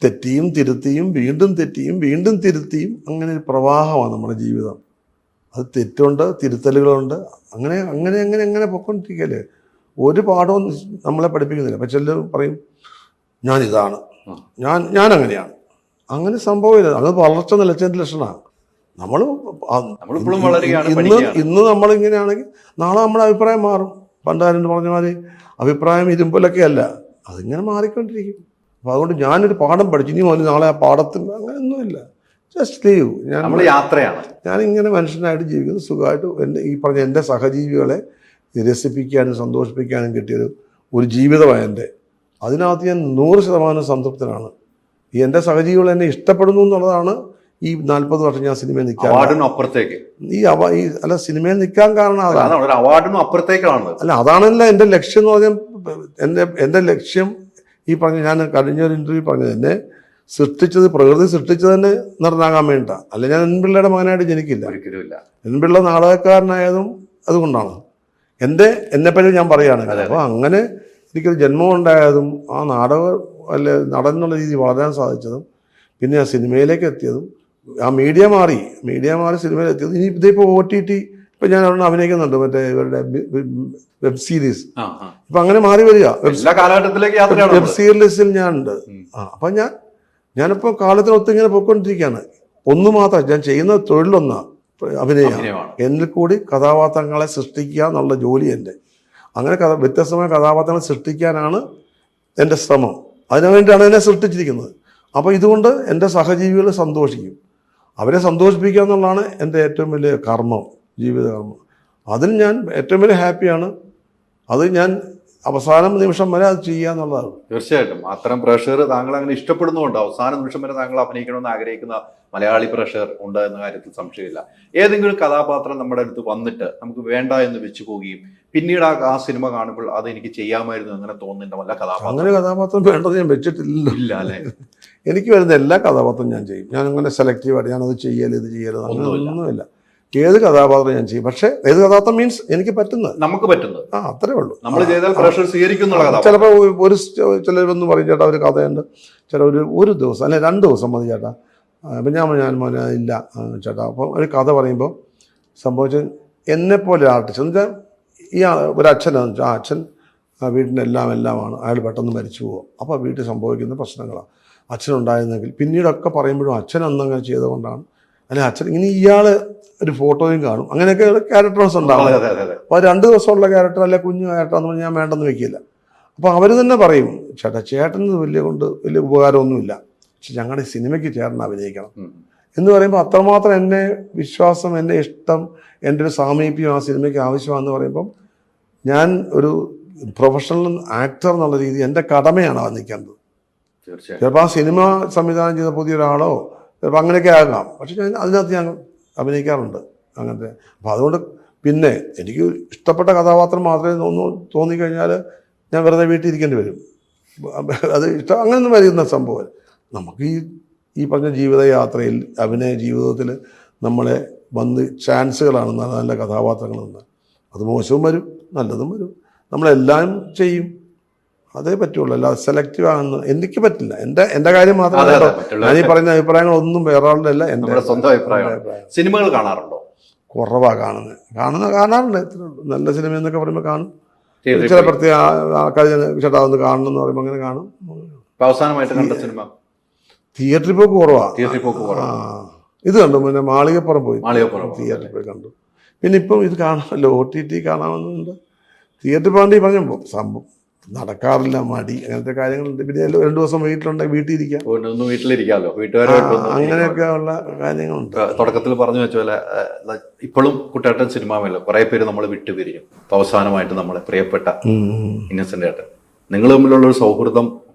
Speaker 2: തെറ്റിയും തിരുത്തിയും വീണ്ടും തെറ്റിയും വീണ്ടും തിരുത്തിയും അങ്ങനെ ഒരു പ്രവാഹമാണ് നമ്മുടെ ജീവിതം. അത് തെറ്റുണ്ട്, തിരുത്തലുകളുണ്ട്, അങ്ങനെ അങ്ങനെ അങ്ങനെ അങ്ങനെ പൊയ്ക്കൊണ്ടിരിക്കല്ലേ. ഒരു പാഠവും നമ്മളെ പഠിപ്പിക്കുന്നില്ല. അപ്പം ചിലർ പറയും ഞാനിതാണ്, ഞാൻ അങ്ങനെയാണ്. അങ്ങനെ സംഭവമില്ല. അത് വളർച്ച നിലച്ചതിൻ്റെ ലക്ഷണമാണ്. ഇന്ന് നമ്മളിങ്ങനെയാണെങ്കിൽ നാളെ നമ്മുടെ അഭിപ്രായം മാറും. പണ്ടാരും പറഞ്ഞ മാതിരി അഭിപ്രായം ഇരുമ്പലൊക്കെ അല്ല, അതിങ്ങനെ മാറിക്കൊണ്ടിരിക്കും. അപ്പോൾ അതുകൊണ്ട് ഞാനൊരു പാഠം പഠിച്ചു, ഇനി മുതൽ നാളെ ആ പാഠത്തിൽ അങ്ങനെയൊന്നുമില്ല. Just leave. ഞാനിങ്ങനെ മനുഷ്യനായിട്ട് ജീവിക്കുന്നു, സുഖമായിട്ട് എൻ്റെ സഹജീവികളെ രസിപ്പിക്കാനും സന്തോഷിപ്പിക്കാനും കിട്ടിയൊരു ജീവിതമാണ് എൻ്റെ. അതിനകത്ത് ഞാൻ 100% സംതൃപ്തനാണ്. എൻ്റെ സഹജീവികൾ എന്നെ ഇഷ്ടപ്പെടുന്നു എന്നുള്ളതാണ് ഈ 40 വർഷം ഞാൻ സിനിമയിൽ നിൽക്കാൻ സിനിമയിൽ നിൽക്കാൻ കാരണം അല്ല, അതാണല്ലോ എൻ്റെ ലക്ഷ്യം എന്ന് പറഞ്ഞാൽ. എൻ്റെ ലക്ഷ്യം ഈ പറഞ്ഞ ഞാൻ കഴിഞ്ഞൊരു ഇൻ്റർവ്യൂ പറഞ്ഞത്, എന്നെ സൃഷ്ടിച്ചത് പ്രകൃതി സൃഷ്ടിച്ചത് തന്നെ നിർണ്ണാകാൻ വേണ്ട. അല്ല, ഞാൻ എൻപിള്ളയുടെ മകനായിട്ട് ജനിക്കില്ല. എൻപിള്ള നാടകക്കാരനായതും അതുകൊണ്ടാണ്. എന്നെപ്പറ്റി ഞാൻ പറയുകയാണെങ്കിൽ. അപ്പോൾ അങ്ങനെ എനിക്കൊരു ജന്മം ഉണ്ടായതും ആ നടൻ എന്നുള്ള രീതി വളരാൻ സാധിച്ചതും പിന്നെ ആ സിനിമയിലേക്ക് എത്തിയതും ആ മീഡിയ മാറി സിനിമയിൽ എത്തിയതും. ഇനി ഇതിപ്പോൾ OTT ഇപ്പം ഞാൻ അവിടെ അഭിനയിക്കുന്നുണ്ട്, മറ്റേ ഇവരുടെ വെബ് സീരീസ്. ഇപ്പം അങ്ങനെ മാറി വരിക. വെബ് സീരീസിൽ ഞാനുണ്ട്. അപ്പം ഞാനിപ്പോൾ കാലത്തിനൊത്ത് ഇങ്ങനെ പോയിക്കൊണ്ടിരിക്കുകയാണ്. ഒന്ന് മാത്രം ഞാൻ ചെയ്യുന്ന തൊഴിലൊന്നാണ് അഭിനയമാണ്. എന്നിൽ കൂടി കഥാപാത്രങ്ങളെ സൃഷ്ടിക്കുക എന്നുള്ള ജോലി എൻ്റെ. അങ്ങനെ വ്യത്യസ്തമായ കഥാപാത്രങ്ങളെ സൃഷ്ടിക്കാനാണ് എൻ്റെ ശ്രമം. അതിനുവേണ്ടിയാണ് എന്നെ സൃഷ്ടിച്ചിരിക്കുന്നത്. അപ്പോൾ ഇതുകൊണ്ട് എൻ്റെ സഹജീവികൾ സന്തോഷിക്കും. അവരെ സന്തോഷിപ്പിക്കുക എന്നുള്ളതാണ് എൻ്റെ ഏറ്റവും വലിയ കർമ്മം, ജീവിതകർമ്മം. അതിൽ ഞാൻ ഏറ്റവും വലിയ ഹാപ്പിയാണ്. അത് ഞാൻ അവസാന നിമിഷം വരെ അത് ചെയ്യുക എന്നുള്ളതാണ്.
Speaker 1: തീർച്ചയായിട്ടും അത്തരം പ്രേക്ഷകർ താങ്കൾ അങ്ങനെ ഇഷ്ടപ്പെടുന്നുണ്ട്. അവസാന നിമിഷം വരെ താങ്കൾ അഭിനയിക്കണമെന്ന് ആഗ്രഹിക്കുന്ന മലയാളി പ്രേക്ഷകർ ഉണ്ട് എന്ന കാര്യത്തിൽ സംശയമില്ല. ഏതെങ്കിലും കഥാപാത്രം നമ്മുടെ അടുത്ത് വന്നിട്ട് നമുക്ക് വേണ്ട എന്ന് വെച്ചു പോവുകയും പിന്നീട് ആ സിനിമ കാണുമ്പോൾ അത് എനിക്ക് ചെയ്യാമായിരുന്നു അങ്ങനെ തോന്നുന്നുണ്ട് വല്ല കഥാപാത്രം
Speaker 2: അങ്ങനെ കഥാപാത്രം വേണ്ടത് ഞാൻ വെച്ചിട്ടില്ലല്ലോ.
Speaker 1: ഇല്ല അല്ലെ?
Speaker 2: എനിക്ക് വരുന്ന എല്ലാ കഥാപാത്രവും ഞാൻ ചെയ്യും. ഞാൻ അങ്ങനെ സെലക്റ്റീവായിട്ട് ഞാനത് ചെയ്യല് ഇത് ചെയ്യല് അങ്ങനെ ഒന്നുമില്ല. ഏത് കഥാപാത്രം ഞാൻ ചെയ്യും. പക്ഷേ ഏത് കഥാപാത്രം മീൻസ് എനിക്ക് പറ്റുന്നത്,
Speaker 1: നമുക്ക് പറ്റുന്നത്
Speaker 2: അത്രേ ഉള്ളൂ.
Speaker 1: നമ്മൾ ചെയ്താൽ പ്രേക്ഷകർ സ്വീകരിക്കുന്നുള്ള കഥ.
Speaker 2: ചിലപ്പോൾ ഒരു ചിലരൊന്നും പറയും ചേട്ടാ ഒരു കഥയുണ്ട്, ചില ഒരു ദിവസം അല്ലെ 2 ദിവസം മതി ചേട്ടാ. അപ്പം ഞാൻ മോനെ ഇല്ല ചേട്ടാ. അപ്പം ഒരു കഥ പറയുമ്പോൾ സംഭവിച്ചത് എന്നെപ്പോലെ ആർട്ടിസ്റ്റ് എന്ന് വെച്ചാൽ ഒരു അച്ഛനാണെന്ന് വെച്ചാൽ ആ അച്ഛൻ വീട്ടിൻ്റെ എല്ലാമാണ്, അയാൾ പെട്ടെന്ന് മരിച്ചു പോകും. അപ്പോൾ വീട്ടിൽ സംഭവിക്കുന്ന പ്രശ്നങ്ങളാണ്. അച്ഛനുണ്ടായിരുന്നെങ്കിൽ പിന്നീടൊക്കെ പറയുമ്പോഴും അച്ഛൻ അന്നങ്ങനെ ചെയ്തുകൊണ്ടാണ്, അല്ലെങ്കിൽ അച്ഛൻ ഇങ്ങനെ ഇയാൾ ഒരു ഫോട്ടോയും കാണും. അങ്ങനെയൊക്കെ ക്യാരക്ടേഴ്സ് ഉണ്ടാവും. അപ്പോൾ 2 ദിവസമുള്ള ക്യാരക്ടർ അല്ലെ കുഞ്ഞു ക്യാരക്ടർ എന്ന് പറഞ്ഞാൽ ഞാൻ വേണ്ടെന്ന് വെക്കില്ല. അപ്പോൾ അവർ തന്നെ പറയും ചേട്ടന് വലിയ ഉപകാരമൊന്നുമില്ല, പക്ഷെ ഞങ്ങളുടെ സിനിമയ്ക്ക് ചേട്ടൻ അഭിനയിക്കണം എന്ന് പറയുമ്പോൾ അത്രമാത്രം എന്നെ വിശ്വാസം, എൻ്റെ ഇഷ്ടം, എൻ്റെ ഒരു സാമീപ്യം ആ സിനിമയ്ക്ക് ആവശ്യമാണെന്ന് പറയുമ്പം ഞാൻ ഒരു പ്രൊഫഷണൽ ആക്ടർ എന്നുള്ള രീതി എൻ്റെ കടമയാണ് ആ നിൽക്കേണ്ടത്. ചിലപ്പോൾ ആ സിനിമ സംവിധാനം ചെയ്ത പുതിയൊരാളോ ചിലപ്പോൾ അങ്ങനെയൊക്കെ ആകാം, പക്ഷെ ഞാൻ അതിനകത്ത് ഞാൻ അഭിനയിക്കാറുണ്ട് അങ്ങനത്തെ. അപ്പം അതുകൊണ്ട് പിന്നെ എനിക്ക് ഇഷ്ടപ്പെട്ട കഥാപാത്രം മാത്രമേ തോന്നിക്കഴിഞ്ഞാൽ ഞാൻ വെറുതെ വീട്ടിൽ ഇരിക്കേണ്ടി വരും. അത് ഇഷ്ടം അങ്ങനെയൊന്നും വരുന്ന സംഭവം. നമുക്ക് ഈ പറഞ്ഞ ജീവിതയാത്രയിൽ അഭിനയ ജീവിതത്തിൽ നമ്മളെ വന്ന് ചാൻസുകളാണ് നല്ല നല്ല കഥാപാത്രങ്ങൾ നിന്ന്. അത് മോശവും വരും നല്ലതും വരും, നമ്മളെല്ലാം ചെയ്യും, അതേ പറ്റുള്ളൂ. അല്ലാതെ സെലക്റ്റീവ് ആണെന്ന് എനിക്ക് പറ്റില്ല. എൻ്റെ കാര്യം മാത്രമല്ല, ഞാൻ ഈ പറയുന്ന അഭിപ്രായങ്ങളൊന്നും വേറെ ആളുടെ അല്ല, എൻ്റെ
Speaker 1: സ്വന്തം അഭിപ്രായം. സിനിമകൾ കാണാറുണ്ടോ?
Speaker 2: കുറവാണ് കാണാറുണ്ട്. ഇത്രേ ഉള്ളൂ. നല്ല സിനിമ എന്നൊക്കെ പറയുമ്പോൾ കാണും. ചില പ്രത്യേക ആൾക്കാർ ചേട്ടാ ഒന്ന് കാണണം എന്ന് പറയുമ്പോൾ അങ്ങനെ കാണും.
Speaker 1: അവസാനമായിട്ട് കണ്ട സിനിമ
Speaker 2: തിയേറ്ററിൽ പോക്ക് കുറവാ. ഇത് കണ്ടു, പിന്നെ മാളികപ്പുറം പോയി തിയേറ്ററിൽ പോയി കണ്ടു. പിന്നെ ഇപ്പം ഇത് കാണാമല്ലോ, OTT കാണാമെന്നുണ്ട്. തിയേറ്ററിൽ പോകേണ്ടി പറഞ്ഞപ്പോൾ സംഭവം നടക്കാറില്ല, മടി, അങ്ങനത്തെ കാര്യങ്ങളുണ്ട്. പിന്നെ 2 ദിവസം വീട്ടിലിരിക്കാം,
Speaker 1: വീട്ടിലിരിക്കാമല്ലോ, വീട്ടുകാരായിട്ട്
Speaker 2: അങ്ങനെയൊക്കെ ഉള്ള കാര്യങ്ങളുണ്ട്.
Speaker 1: തുടക്കത്തിൽ പറഞ്ഞു വെച്ച പോലെ ഇപ്പോഴും കുട്ടേട്ടൻ സിനിമ കുറെ പേര് നമ്മൾ വിട്ടുപിരിഞ്ഞു. അവസാനമായിട്ട് നമ്മളെ പ്രിയപ്പെട്ട ഇന്നസെന്റ് ഏട്ടൻ, നിങ്ങൾ തമ്മിലുള്ള ഒരു സൗഹൃദം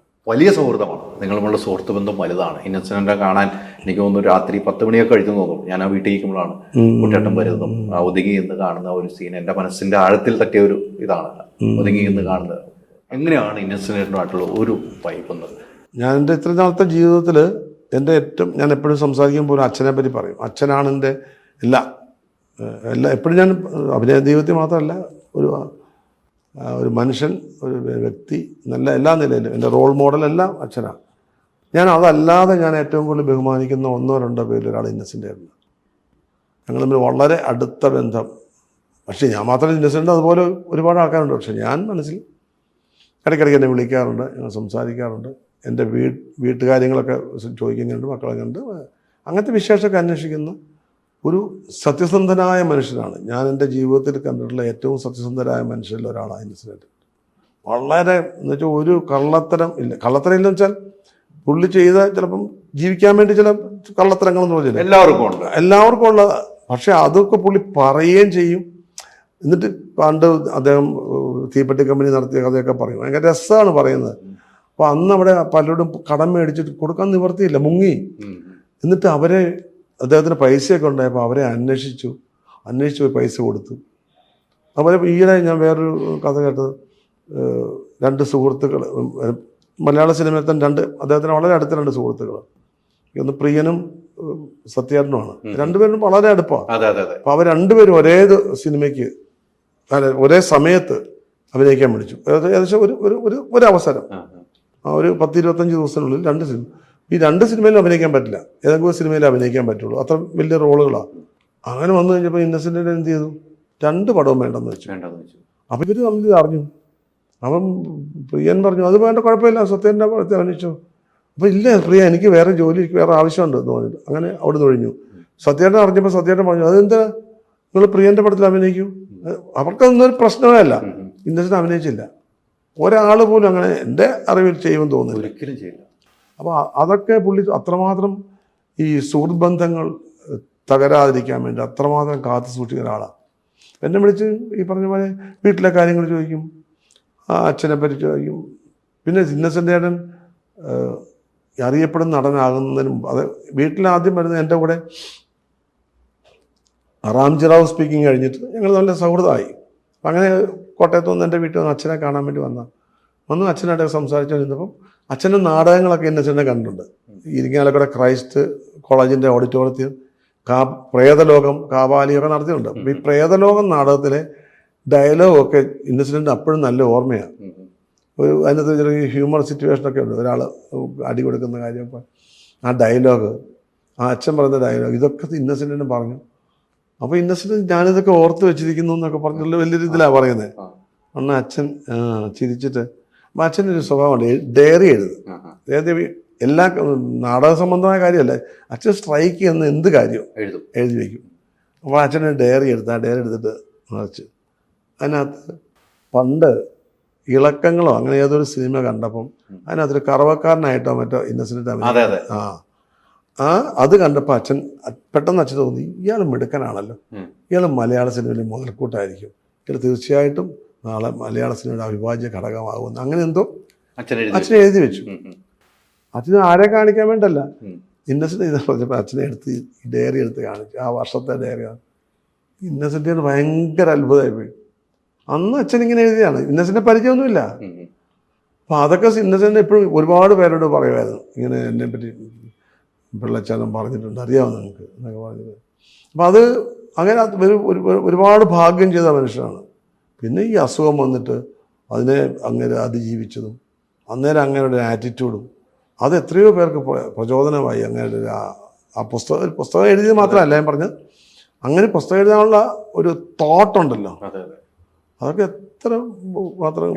Speaker 1: വലിയ സൗഹൃദമാണ്. നിങ്ങൾ തമ്മിലുള്ള സുഹൃത്ത് ബന്ധം വലുതാണ്. ഇന്നസെന്റിനെ കാണാൻ എനിക്ക് തോന്നുന്നു രാത്രി 10 മണിയൊക്കെ കഴിച്ചു തോന്നുന്നു. ഞാൻ ആ വീട്ടിൽ ഇരിക്കുമ്പോഴാണ് കുട്ടേട്ടൻ വരുന്നതും ഒതുങ്ങി എന്ന് കാണുന്ന ഒരു സീൻ എൻ്റെ മനസ്സിന്റെ ആഴത്തിൽ തട്ടിയ ഒരു ഇതാണ്. ഒതുങ്ങി എന്ന് കാണുന്നത് എങ്ങനെയാണ് ഇന്നസെന്റിനായിട്ടുള്ള ഒരു വൈബുന്നത്?
Speaker 2: ഞാൻ എൻ്റെ ഇത്ര നാളത്തെ ജീവിതത്തിൽ എൻ്റെ ഏറ്റവും ഞാൻ എപ്പോഴും സംസാരിക്കുമ്പോൾ ഒരു അച്ഛനെ പറ്റി പറയും. അച്ഛനാണ് എൻ്റെ എല്ലാം. എപ്പോഴും ഞാൻ അഭിനയ ജീവിതത്തിൽ മാത്രമല്ല, ഒരു മനുഷ്യൻ, ഒരു വ്യക്തി, നല്ല എല്ലാ നിലയിലും എൻ്റെ റോൾ മോഡലെല്ലാം അച്ഛനാണ്. ഞാൻ അതല്ലാതെ ഞാൻ ഏറ്റവും കൂടുതൽ ബഹുമാനിക്കുന്ന 1-2 പേരിൽ ഒരാൾ ഇന്നസെൻ്റ് ആയിരുന്നു. ഞങ്ങൾ തമ്മിൽ വളരെ അടുത്ത ബന്ധം. പക്ഷേ ഞാൻ മാത്രമല്ല, ഇന്നസെൻ്റ് അതുപോലെ ഒരുപാട് ആൾക്കാരുണ്ട്. പക്ഷേ ഞാൻ മനസ്സിൽ ഇടയ്ക്കിടയ്ക്ക് എന്നെ വിളിക്കാറുണ്ട്, ഞങ്ങൾ സംസാരിക്കാറുണ്ട്. എൻ്റെ വീട്ടുകാര്യങ്ങളൊക്കെ ചോദിക്കുന്നുണ്ട്, മക്കളെ കണ്ട് അങ്ങനത്തെ വിശേഷമൊക്കെ അന്വേഷിക്കുന്ന ഒരു സത്യസന്ധനായ മനുഷ്യനാണ്. ഞാൻ എൻ്റെ ജീവിതത്തിൽ കണ്ടിട്ടുള്ള ഏറ്റവും സത്യസന്ധരായ മനുഷ്യരിൽ ഒരാളാണ് ഇന്നസെൻ്റ്. വളരെ എന്ന് വെച്ചാൽ ഒരു കള്ളത്തരം ഇല്ലെന്ന് വെച്ചാൽ പുള്ളി ചെയ്ത ചിലപ്പം ജീവിക്കാൻ വേണ്ടി ചില കള്ളത്തരങ്ങളെന്ന് പറഞ്ഞില്ല, എല്ലാവർക്കും ഉള്ള. പക്ഷെ അതൊക്കെ പുള്ളി പറയുകയും ചെയ്യും. എന്നിട്ട് പണ്ട് അദ്ദേഹം തീപ്പെട്ടി കമ്പനി നടത്തിയ കഥയൊക്കെ പറയും. ഭയങ്കര രസമാണ് പറയുന്നത്. അപ്പോൾ അന്ന് അവിടെ പലരോടും കടം മേടിച്ചിട്ട് കൊടുക്കാൻ നിവർത്തിയില്ല, മുങ്ങി. എന്നിട്ട് അദ്ദേഹത്തിന് പൈസയൊക്കെ ഉണ്ടായപ്പോൾ അവരെ അന്വേഷിച്ച് പോയി പൈസ കൊടുത്തു. അവരെ ഈയിടെ ഞാൻ വേറൊരു കഥ കേട്ടത്, 2 സുഹൃത്തുക്കൾ മലയാള സിനിമയിൽ തന്നെ അദ്ദേഹത്തിന് വളരെ അടുത്ത 2 സുഹൃത്തുക്കൾ, ഒന്ന് പ്രിയനും സത്യേട്ടനുമാണ്. 2 പേരും വളരെ അടുപ്പമാണ്. അപ്പോൾ അവർ 2 പേരും ഒരേ സിനിമയ്ക്ക് ഒരേ സമയത്ത് അഭിനയിക്കാൻ വിളിച്ചു. ഏകദേശം ഒരു അവസരം, ഒരു 10-25 ദിവസത്തിനുള്ളിൽ 2 സിനിമ. ഈ 2 സിനിമയിലും അഭിനയിക്കാൻ പറ്റില്ല, ഏതെങ്കിലും സിനിമയിൽ അഭിനയിക്കാൻ പറ്റുള്ളൂ, അത്ര വലിയ റോളുകളാണ്. അങ്ങനെ വന്നു കഴിഞ്ഞപ്പോൾ ഇന്നസെന്റിനെ എന്ത് ചെയ്തു, 2 പടവും വേണ്ടെന്ന് വെച്ചു. അപ്പം ഇവർ തമ്മിൽ അറിഞ്ഞു. അവൻ പ്രിയൻ പറഞ്ഞു അത് വേണ്ട, കുഴപ്പമില്ല, സത്യേൻ്റെ പടത്തെ അഭിനയിച്ചു. അപ്പോൾ ഇല്ല പ്രിയ, എനിക്ക് വേറെ ജോലി, എനിക്ക് വേറെ ആവശ്യമുണ്ട് എന്ന് പറഞ്ഞിട്ട് അങ്ങനെ അവിടെ നിന്ന് ഒഴിഞ്ഞു. സത്യേട്ടൻ അറിഞ്ഞപ്പോൾ സത്യേട്ടൻ പറഞ്ഞു അതെന്താ നിങ്ങൾ പ്രിയൻ്റെ പടത്തിൽ അഭിനയിക്കൂ. അവർക്കൊന്നും ഒരു പ്രശ്നമേ അല്ല. ഇന്നസെന്റ് അഭിനയിച്ചില്ല, ഒരാൾ പോലും അങ്ങനെ എൻ്റെ അറിവിൽ ചെയ്യുമെന്ന് തോന്നുന്നില്ല,
Speaker 1: ഒരിക്കലും ചെയ്യില്ല.
Speaker 2: അപ്പോൾ അതൊക്കെ പുള്ളി അത്രമാത്രം ഈ സുഹൃത്ത് ബന്ധങ്ങൾ തകരാതിരിക്കാൻ വേണ്ടി അത്രമാത്രം കാത്തു സൂക്ഷിക്കുന്ന ഒരാളാണ്. എന്നെ വിളിച്ച് ഈ പറഞ്ഞ പോലെ വീട്ടിലെ കാര്യങ്ങൾ ചോദിക്കും, അച്ഛനെ പറ്റി ചോദിക്കും. പിന്നെ ഇന്നസെൻ്റ് ഏട്ടൻ അറിയപ്പെടുന്ന നടനാകുന്നതിന് മുമ്പ് അത് വീട്ടിലാദ്യം വരുന്നത് എൻ്റെ കൂടെ റാംജി റാവു സ്പീക്കിംഗ് കഴിഞ്ഞിട്ട് ഞങ്ങൾ നല്ല സൗഹൃദമായി. അങ്ങനെ കോട്ടയത്ത് നിന്ന് എൻ്റെ വീട്ടിൽ വന്ന് അച്ഛനെ കാണാൻ വേണ്ടി വന്ന് അച്ഛനായിട്ട് സംസാരിച്ചുകൊണ്ടിരുന്നപ്പം അച്ഛൻ്റെ നാടകങ്ങളൊക്കെ ഇന്നസെൻറ്റിനെ കണ്ടിട്ടുണ്ട്. ഇരിങ്ങാലക്കുട ക്രൈസ്റ്റ് കോളേജിൻ്റെ ഓഡിറ്റോറിയത്തിൽ പ്രേതലോകം കാവാലിയൊക്കെ നടത്തിയിട്ടുണ്ട്. അപ്പോൾ ഈ പ്രേതലോകം നാടകത്തിലെ ഡയലോഗൊക്കെ ഇന്നസെൻറ്റിന് അപ്പോഴും നല്ല ഓർമ്മയാണ്. അതിനകത്ത് ചെറിയ ഹ്യൂമർ സിറ്റുവേഷനൊക്കെ ഉണ്ട്. ഒരാൾ അടി കൊടുക്കുന്ന കാര്യമൊക്കെ ആ ഡയലോഗ്, ആ അച്ഛൻ പറയുന്ന ഡയലോഗ്, ഇതൊക്കെ ഇന്നസെൻറ്റിന് പറഞ്ഞു. അപ്പോൾ ഇന്നസെൻറ്റ് ഞാനിതൊക്കെ ഓർത്ത് വെച്ചിരിക്കുന്നു എന്നൊക്കെ പറഞ്ഞുള്ള വലിയൊരു ഇതിലാണ് പറയുന്നത്. അന്ന് അച്ഛൻ ചിരിച്ചിട്ട്, അപ്പം അച്ഛനൊരു സ്വഭാവമുണ്ട്, ഡയറി എഴുതും. അതായത് എല്ലാ നാടക സംബന്ധമായ കാര്യമല്ല, അച്ഛൻ സ്ട്രൈക്ക് ചെയ്യുന്ന എന്ത് കാര്യവും എഴുതി വയ്ക്കും. അപ്പോൾ അച്ഛന് ഡയറി എടുത്ത്, ആ ഡയറി എടുത്തിട്ട് നിറച്ച് അതിനകത്ത് പണ്ട് ഇളക്കങ്ങളോ അങ്ങനെ ഏതൊരു സിനിമ കണ്ടപ്പം അതിനകത്തൊരു കറവക്കാരനായിട്ടോ മറ്റോ ഇന്നസെൻറ്റ് അത് കണ്ടപ്പോൾ അച്ഛൻ പെട്ടെന്ന് അച്ഛൻ തോന്നി, ഇയാൾ മിടുക്കനാണല്ലോ, ഇയാൾ മലയാള സിനിമയിൽ മുതൽക്കൂട്ടായിരിക്കും, ഇയാൾ തീർച്ചയായിട്ടും നാളെ മലയാള സിനിമയുടെ അവിഭാജ്യ ഘടകമാകുമെന്ന് അങ്ങനെ എന്തോ അച്ഛനെ എഴുതി വെച്ചു. അച്ഛന് ആരെ കാണിക്കാൻ വേണ്ടല്ല, ഇന്നസെൻറ്റ് ഇത് പറഞ്ഞപ്പോൾ അച്ഛനെ എടുത്ത് ഡയറി എടുത്ത് കാണിച്ചു. ആ വർഷത്തെ ഡയറി ഇന്നസെൻറ്റിന് ഭയങ്കര അത്ഭുതമായി പോയി. അന്ന് അച്ഛൻ ഇങ്ങനെ എഴുതിയാണ്, ഇന്നസെൻറ്റിനെ പരിചയമൊന്നുമില്ല. അപ്പം അതൊക്കെ ഇന്നസെൻറ്റ് എപ്പോഴും ഒരുപാട് പേരോട് പറയുമായിരുന്നു, ഇങ്ങനെ എന്നെ പറ്റി പിള്ളച്ചാനും പറഞ്ഞിട്ടുണ്ട്, അറിയാമോ നിങ്ങൾക്ക് എന്നൊക്കെ പറഞ്ഞത്. അപ്പം അത് അങ്ങനെ ഒരുപാട് ഭാഗ്യം ചെയ്ത മനുഷ്യനാണ്. പിന്നെ ഈ അസുഖം വന്നിട്ട് അതിനെ അങ്ങനെ അതിജീവിച്ചതും അന്നേരം അങ്ങനെ ഒരു ആറ്റിറ്റ്യൂഡും അത് എത്രയോ പേർക്ക് പ്രചോദനമായി. അങ്ങനെ ആ പുസ്തകം എഴുതിയത് മാത്രമല്ല ഞാൻ പറഞ്ഞത്, അങ്ങനെ പുസ്തകം എഴുതാനുള്ള ഒരു തോട്ടുണ്ടല്ലോ, അതൊക്കെ എത്ര മാത്രം.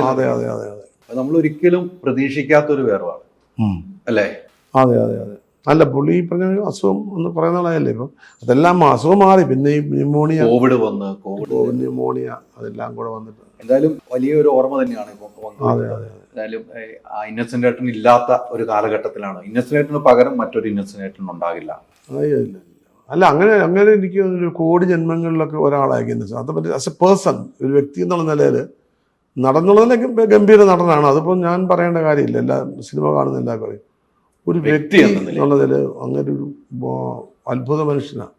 Speaker 2: അതെ അതെ അതെ അതെ
Speaker 1: നമ്മൾ ഒരിക്കലും പ്രതീക്ഷിക്കാത്തൊരു വേർവാണ് അല്ലേ?
Speaker 2: അതെ അതെ അതെ. അല്ല പുള്ളി പറഞ്ഞ അസുഖം ഒന്ന് പറയുന്ന ആളായല്ലേ. ഇപ്പം അതെല്ലാം അസുഖം മാറി. പിന്നെ ഈ ന്യൂമോണിയ, കോവിഡ് ന്യൂമോണിയ അതെല്ലാം കൂടെ വന്നിട്ട്
Speaker 1: എന്തായാലും വലിയൊരു ഓർമ്മ തന്നെയാണ് ഇപ്പം.
Speaker 2: അതെ അതെ.
Speaker 1: എന്തായാലും ഇന്നസെന്റ് ഏട്ടൻ ഇല്ലാത്ത ഒരു കാലഘട്ടത്തിലാണ്. ഇന്നസെന്റ് ഏട്ടന് പകരം മറ്റൊരു ഇന്നസെന്റ് ഏട്ടൻ ഉണ്ടാകില്ല.
Speaker 2: അല്ല അങ്ങനെ എനിക്ക് ഒരു കോടി ജന്മങ്ങളിലൊക്കെ ഒരാളായി ഇന്നസെന്റ്. അത് പറ്റി ആസ് എ പേഴ്സൺ, ഒരു വ്യക്തി എന്നുള്ള നിലയിൽ നടന്നുള്ളതിനൊക്കെ ഗംഭീര നടനാണ്. അതിപ്പോൾ ഞാൻ പറയേണ്ട കാര്യമില്ല, എല്ലാ സിനിമ കാണുന്ന എല്ലാവർക്കും അറിയാം. ഒരു വ്യക്തി എന്നുള്ളതിൽ അങ്ങനെ ഒരു അത്ഭുത മനുഷ്യനാണ്.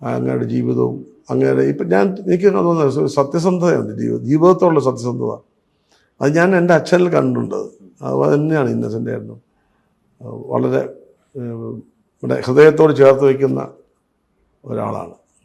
Speaker 2: അങ്ങയുടെ ജീവിതവും അങ്ങനെ ഇപ്പം എനിക്ക് തോന്നുന്നത് സത്യസന്ധതയുണ്ട്, ജീവിതത്തോടുള്ള സത്യസന്ധത. അത് ഞാൻ എൻ്റെ അച്ഛനിൽ കണ്ടിട്ടുണ്ട്. അത് തന്നെയാണ് ഇന്നസെൻ്റ് ആയിരുന്നു. വളരെ ഇവിടെ ഹൃദയത്തോട് ചേർത്ത് വയ്ക്കുന്ന ഒരാളാണ്.